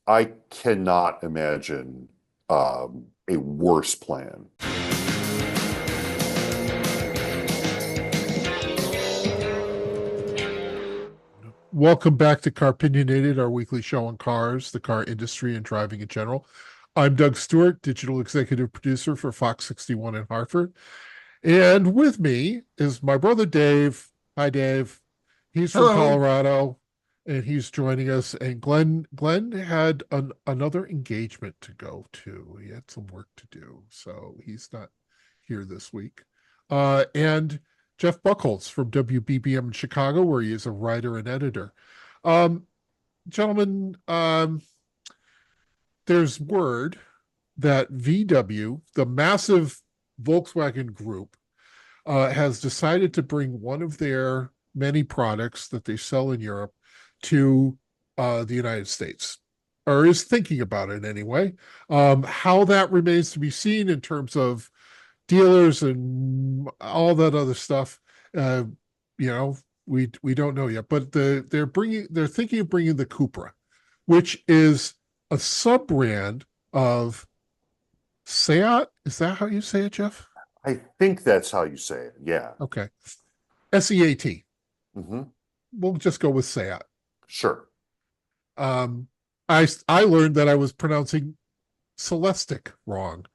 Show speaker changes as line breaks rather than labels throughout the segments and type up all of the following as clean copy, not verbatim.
I cannot imagine a worse plan.
Welcome back to Car-Pinionated, our weekly show on cars, the car industry, and driving in general. I'm Doug Stewart, digital executive producer for Fox 61 in Hartford. And with me is my brother Dave. Hi, Dave. He's from
Hello.
Colorado, and he's joining us. And Glenn had another engagement to go to. He had some work to do, so he's not here this week. And Jeff Buchholz from WBBM in Chicago, where he is a writer and editor. Um, Gentlemen, there's word that VW, the massive Volkswagen group, has decided to bring one of their many products that they sell in Europe to the United States, or is thinking about it anyway. How that remains to be seen in terms of dealers and all that other stuff. Uh, you know, we don't know yet, but they're thinking of bringing the Cupra, which is a sub brand of Seat. Is that how you say it, Jeff?
I think that's how you say it. Yeah.
Okay. SEAT.
Hmm.
We'll just go with Seat.
Sure.
Um, I learned that I was pronouncing Celestic wrong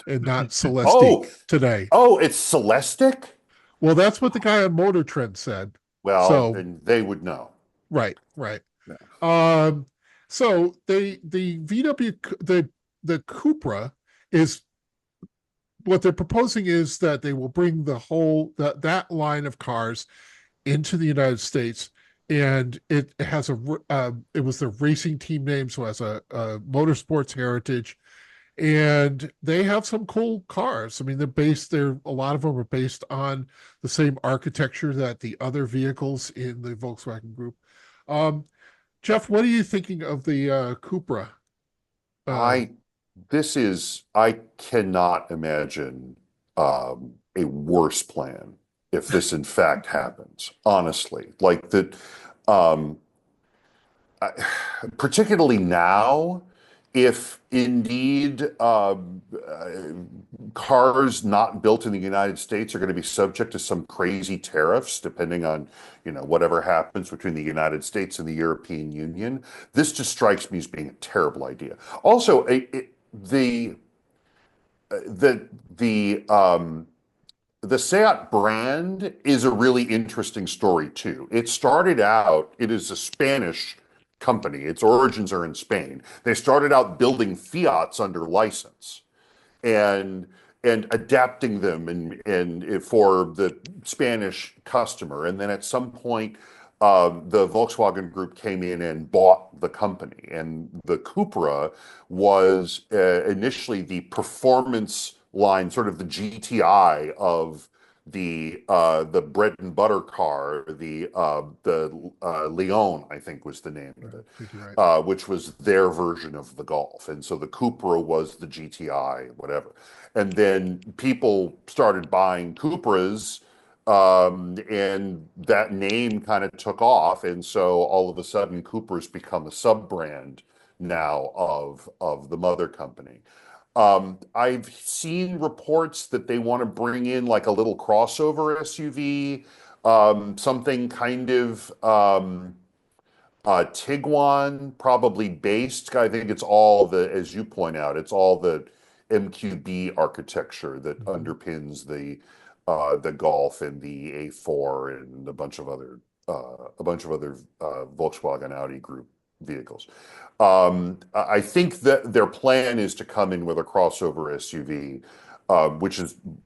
and not
Oh,
Celestique today.
oh, it's Celestic?
Well, that's what the guy on Motor Trend said.
Well,
So,
then they would know.
right, right.
Yeah.
Um, so the VW the Cupra is what they're proposing is that they will bring that line of cars into the United States, and it has it was the racing team name, so it has a motorsports heritage, and they have some cool cars. I mean, they're a lot of them are based on the same architecture that the other vehicles in the Volkswagen group. Um, Jeff, what are you thinking of the Cupra? Uh,
I I cannot imagine a worse plan if this in fact happens, honestly. Like that, um, I- particularly now, if indeed cars not built in the United States are going to be subject to some crazy tariffs, depending on, whatever happens between the United States and the European Union, this just strikes me as being a terrible idea. Also, the the the Seat brand is a really interesting story too. It is a Spanish company. Its origins are in Spain. They started out building Fiats under license and adapting them and for the Spanish customer. And then at some point, the Volkswagen Group came in and bought the company. And the Cupra was initially the performance line, sort of the GTI of the bread and butter car, the Leon, I think was the name
I
of it,
think you're right.
which was their version of the Golf. And so the Cupra was the GTI, whatever. And then people started buying Cupras, and that name kind of took off. And so all of a sudden, Cupra's become a sub brand now of the mother company. I've seen reports that they want to bring in like a little crossover SUV, something kind of Tiguan, probably based. I think it's all as you point out, it's all the MQB architecture that
Mhm.
underpins the Golf and the A4 and a bunch of other Volkswagen Audi group vehicles. I think that their plan is to come in with a crossover SUV,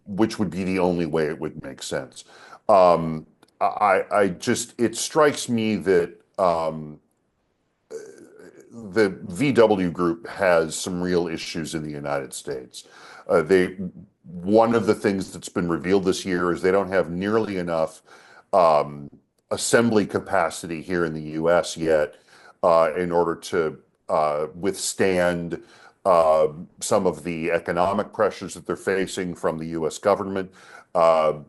which would be the only way it would make sense. I just it strikes me that the VW group has some real issues in the United States. They One of the things that's been revealed this year is they don't have nearly enough um, assembly capacity here in the U.S. yet in order to withstand some of the economic pressures that they're facing from the U.S. government.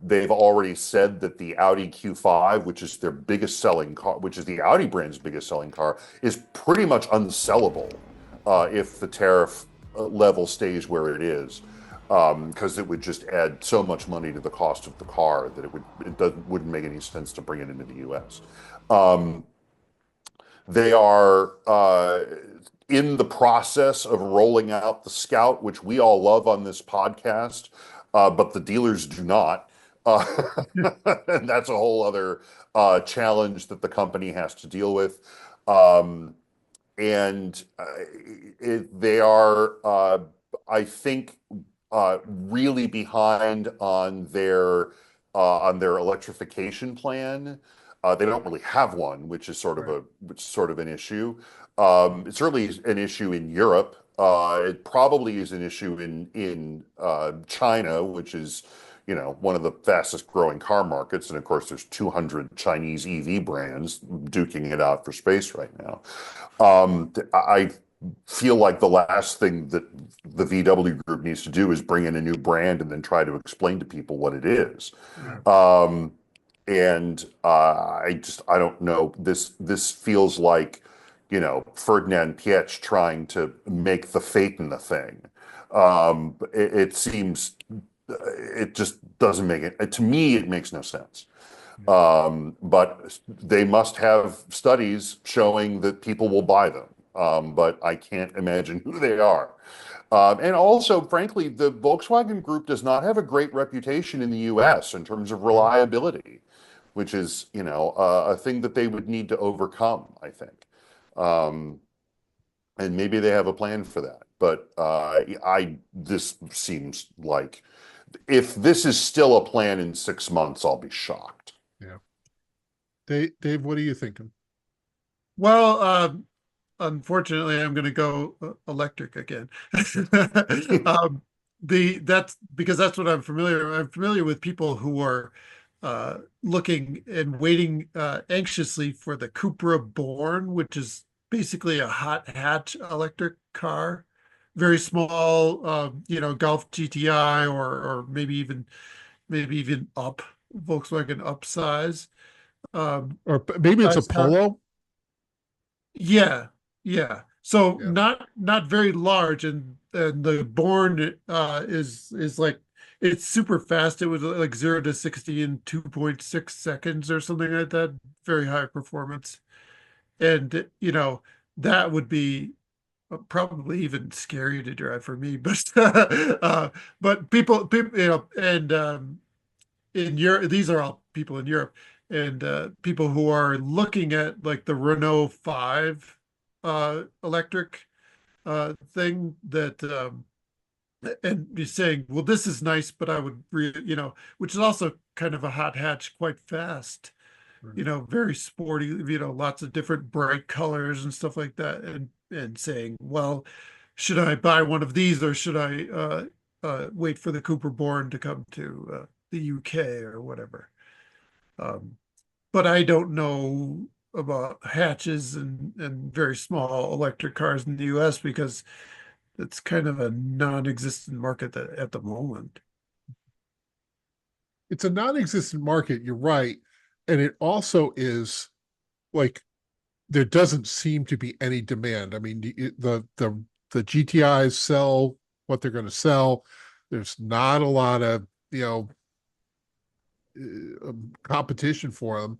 They've already said that the Audi Q5, which is their biggest selling car, which is the Audi brand's biggest selling car, is pretty much unsellable if the tariff level stays where it is, because it would just add so much money to the cost of the car that wouldn't make any sense to bring it into the U.S. They are in the process of rolling out the Scout, which we all love on this podcast, but the dealers do not. Uh, and that's a whole other challenge that the company has to deal with. Um, and they are, I think, really behind on their electrification plan. They don't really have one, which is sort of an issue. It's certainly an issue in Europe. It probably is an issue in China, which is, one of the fastest growing car markets. And of course, there's 200 Chinese EV brands duking it out for space right now. I feel like the last thing that the VW group needs to do is bring in a new brand and then try to explain to people what it is.
Yeah.
And I don't know. This feels like, Ferdinand Piech trying to make the Phaeton a thing. It seems, it just doesn't make it, to me, it makes no sense. But they must have studies showing that people will buy them. But I can't imagine who they are. And also, frankly, the Volkswagen Group does not have a great reputation in the US in terms of reliability, which is, a thing that they would need to overcome, I think. And maybe they have a plan for that. But this seems like, if this is still a plan in 6 months, I'll be shocked.
Yeah. Dave, what are you thinking?
Well, unfortunately, I'm going to go electric again. That's because that's what I'm familiar. I'm familiar with people who are looking and waiting anxiously for the Cupra Born, which is basically a hot hatch electric car, very small, Golf GTI or maybe even up Volkswagen up size.
Or maybe it's a Polo.
Yeah, yeah. So
Yeah.
not very large, and the Born is like, it's super fast. It was like 0 to 60 in 2.6 seconds or something like that. Very high performance, and that would be probably even scary to drive for me. But but people, and in Europe, these are all people in Europe, and people who are looking at like the Renault 5 electric thing that and be saying, well, this is nice, but I would which is also kind of a hot hatch, quite fast, very sporty, lots of different bright colors and stuff like that, and saying, well, should I buy one of these, or should I wait for the Cooper Born to come to the UK or whatever? But I don't know about hatches and very small electric cars in the US, because it's kind of a non-existent market at the moment.
It's a non-existent market, you're right. And it also is like, there doesn't seem to be any demand. I mean, the GTIs sell what they're going to sell. There's not a lot of, competition for them.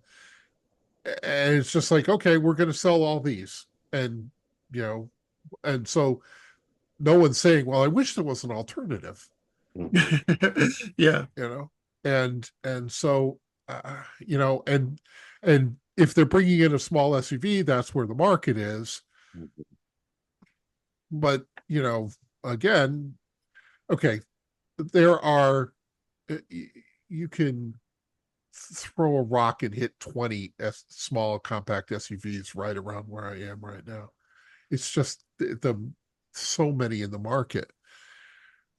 And it's just like, okay, we're going to sell all these. And, and so no one's saying, well, I wish there was an alternative.
Yeah.
And so, and if they're bringing in a small SUV, that's where the market is. But, again, okay, there are, you can throw a rock and hit 20 small compact SUVs right around where I am right now. It's just so many in the market.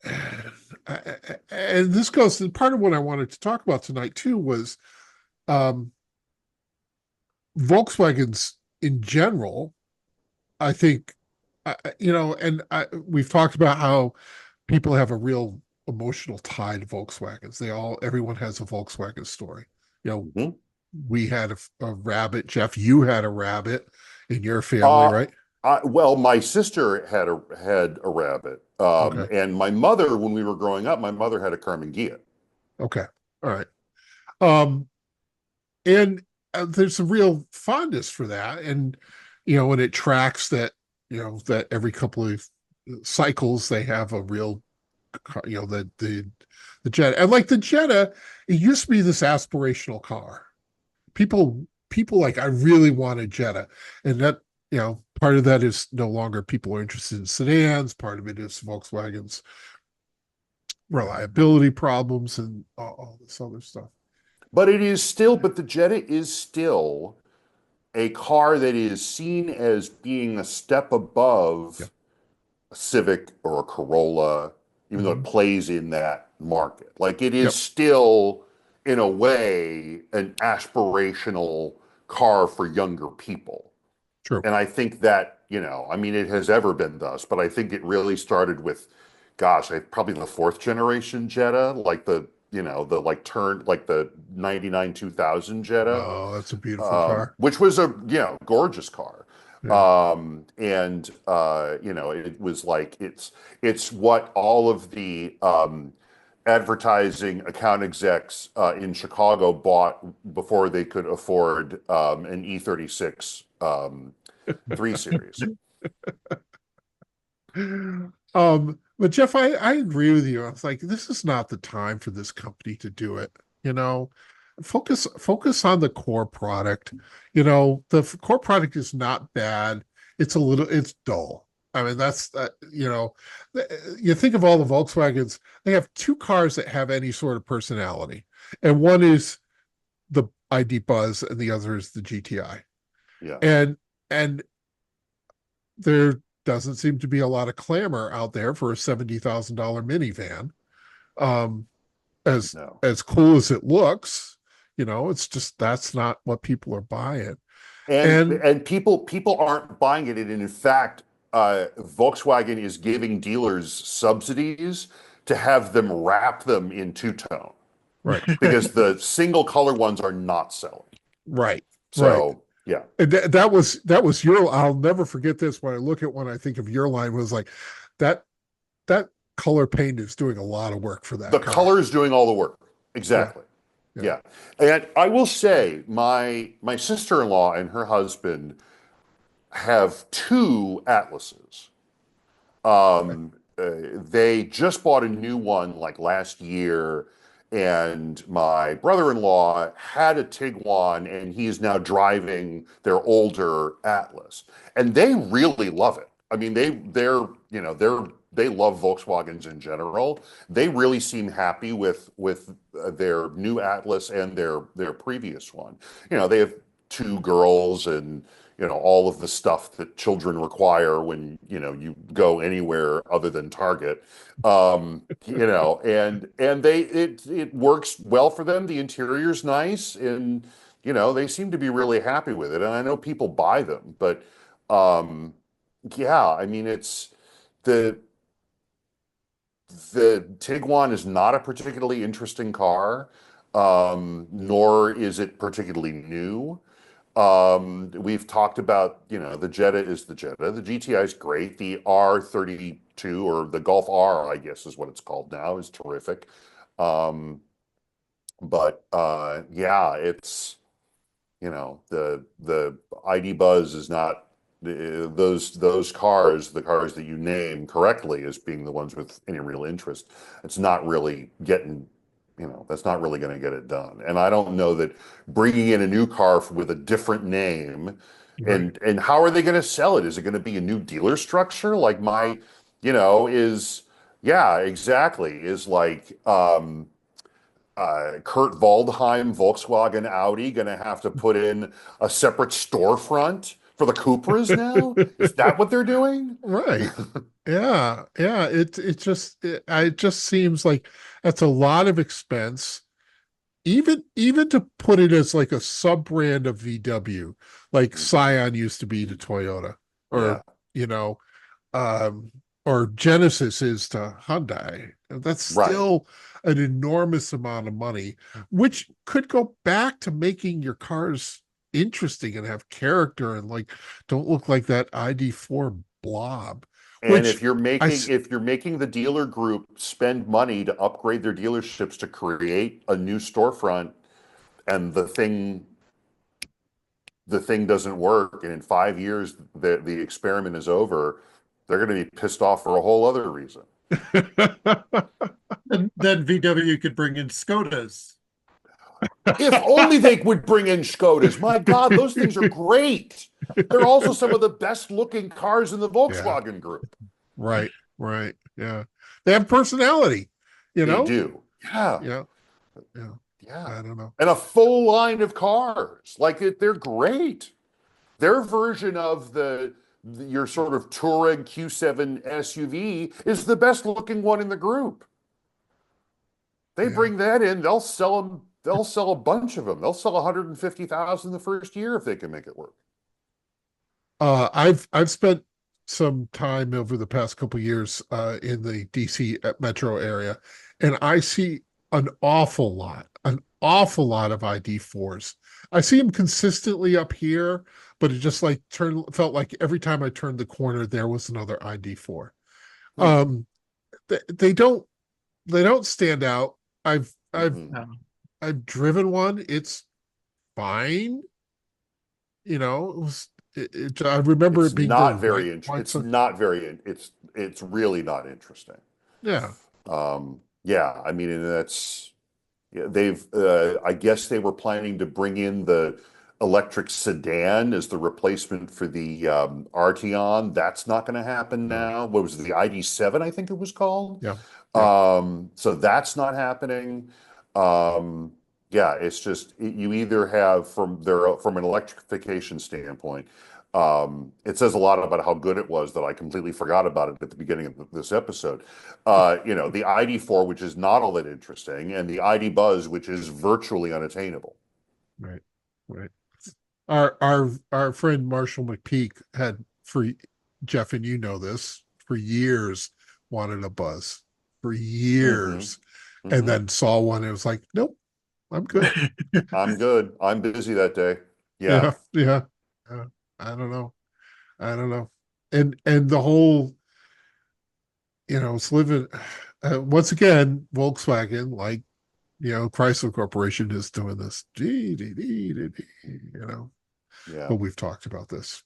And this goes to part of what I wanted to talk about tonight too, was Volkswagens in general. I think we've talked about how people have a real emotional tie to Volkswagens. Everyone has a Volkswagen story. You know,
Mhm.
we had a rabbit. Jeff, you had a rabbit in your family,
Uh,
right?
well, my sister had a rabbit,
Okay.
and my mother, when we were growing up, my mother had a Carmen Ghia.
Okay. All right. Um, and there's some real fondness for that. And, when it tracks that, that every couple of cycles they have a real, the Jetta. And like the Jetta, it used to be this aspirational car. People like, I really want a Jetta. And that, part of that is no longer people are interested in sedans. Part of it is Volkswagen's reliability problems and all this other stuff.
But the Jetta is still a car that is seen as being a step
Yep.
above a Civic or a Corolla, even though it
Mhm.
plays in that market. Like it is
Yep.
still, in a way, an aspirational car for younger people.
True.
And I think that, I mean, it has ever been thus, but I think it really started with, gosh, probably the fourth generation Jetta, like the like turn, like the 99 2000 Jetta,
Oh, that's a beautiful car.
which was a, gorgeous car.
Yeah.
It was like, it's what all of the, advertising account execs in Chicago bought before they could afford an E36 3 Series.
But Jeff, I agree with you. I was like, this is not the time for this company to do it. You know, focus on the core product. Core product is not bad. It's dull. I mean, that's you think of all the Volkswagens, they have two cars that have any sort of personality. And one is the ID Buzz and the other is the GTI.
Yeah.
And and there doesn't seem to be a lot of clamor out there for a $70,000 minivan. Um, as
No.
as cool as it looks, it's just that's not what people are buying.
And
And
people aren't buying it. And in fact, Volkswagen is giving dealers subsidies to have them wrap them in two-tone
right,
because the single color ones are not selling.
right, right.
So, yeah.
And that was your. I'll never forget this when I think of your line was like that that color paint is doing a lot of work for
The
that car.
color is doing all the work.
Yeah,
Exactly.
yeah.
Yeah. And I will say my sister-in-law and her husband have two Atlases. They just bought a new one like last year, and my brother-in-law had a Tiguan, and he is now driving their older Atlas, and they really love it. I mean, they love Volkswagens in general. They really seem happy with their new Atlas and their previous one. They have two girls and all of the stuff that children require when you go anywhere other than Target. And it works well for them. The interior's nice, and they seem to be really happy with it. And I know people buy them, but yeah, I mean, it's the the Tiguan is not a particularly interesting car, nor is it particularly new. We've talked about, the Jetta is the Jetta. The GTI is great. The R32, or the Golf R, I guess is what it's called now, is terrific. Um, but yeah, it's, the ID Buzz is not those cars, the cars that you name correctly as being the ones with any real interest. It's not really getting, that's not really going to get it done. And I don't know that bringing in a new car with a different name,
Right.
and how are they going to sell it? Is it going to be a new dealer structure? Like is yeah, exactly. Is like Kurt Waldheim, Volkswagen Audi, going to have to put in a separate storefront for the Cupras now? Is that what they're doing?
Right. Yeah. Yeah. It just seems like that's a lot of expense. Even to put it as like a sub brand of VW, like
Mhm.
Scion used to be to Toyota, or
Yeah.
you know, or Genesis is to Hyundai. That's
Right.
still an enormous amount of money, which could go back to making your cars interesting and have character and like don't look like that ID4 blob.
And
Which
if you're making the dealer group spend money to upgrade their dealerships to create a new storefront, and the thing doesn't work, and in 5 years the experiment is over, they're going to be pissed off for a whole other reason.
And then VW could bring in Skodas.
If only they would bring in Skodas. My God, those things are great. They're also some of the best looking cars in the Volkswagen group.
Right, right. Yeah. They have personality, you know?
They do. Yeah.
Yeah. Yeah.
Yeah.
I don't know.
And a full line of cars. They're great. Their version of your sort of Touareg Q7 SUV is the best looking one in the group. They bring that in, they'll sell them. They'll sell a bunch of them. They'll sell 150,000 the first year if they can make it work.
I've spent some time over the past couple of years in the DC metro area, and I see an awful lot of ID4s. I see them consistently up here, but it just felt like every time I turned the corner, there was another ID4. They don't stand out. I've driven one. It's fine. I remember
It's
it being
not
very
it's really not interesting.
Yeah.
Yeah, I mean, and I guess they were planning to bring in the electric sedan as the replacement for the Arteon. That's not going to happen now. What was it, the ID7, I think it was called?
Yeah.
So that's not happening. Yeah, it's just you either have from an electrification standpoint. It says a lot about how good it was that I completely forgot about it at the beginning of this episode. The ID4, which is not all that interesting, and the ID Buzz, which is virtually unattainable.
Right. Right. Our friend Marshall McPeak had, for Jeff, and you know this, for years wanted a Buzz for years, and then saw one. And it was like, nope, I'm good.
I'm good. I'm busy that day. Yeah.
Yeah. I don't know. And the whole, it's living, once again, Volkswagen, like, Chrysler Corporation is doing this,
Yeah.
But we've talked about this.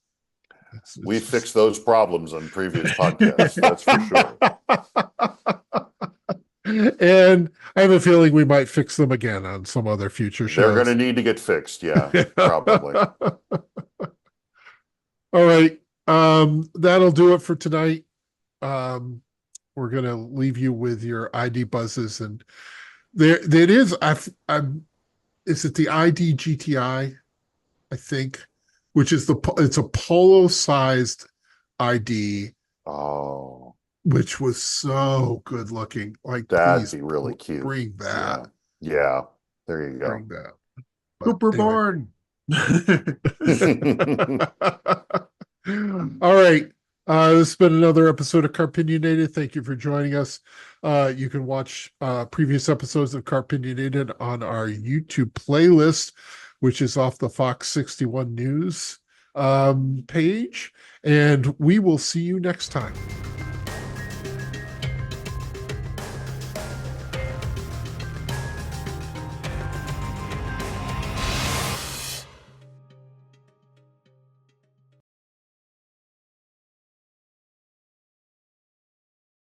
We fixed those problems on previous podcasts. That's for sure.
And I have a feeling we might fix them again on some other future shows.
They're going to need to get fixed. Yeah, probably.
All right. That'll do it for tonight. We're going to leave you with your ID buzzes, and it is. Is it the ID GTI? I think, which is it's a polo-sized ID.
Oh,
which was so good looking. Like,
that'd be really cute.
Bring that.
Yeah. There you go.
Bring that.
Cooper born.
All right. This has been another episode of Car-Pinionated. Thank you for joining us. You can watch previous episodes of Car-Pinionated on our YouTube playlist, which is off the Fox 61 News page. And we will see you next time.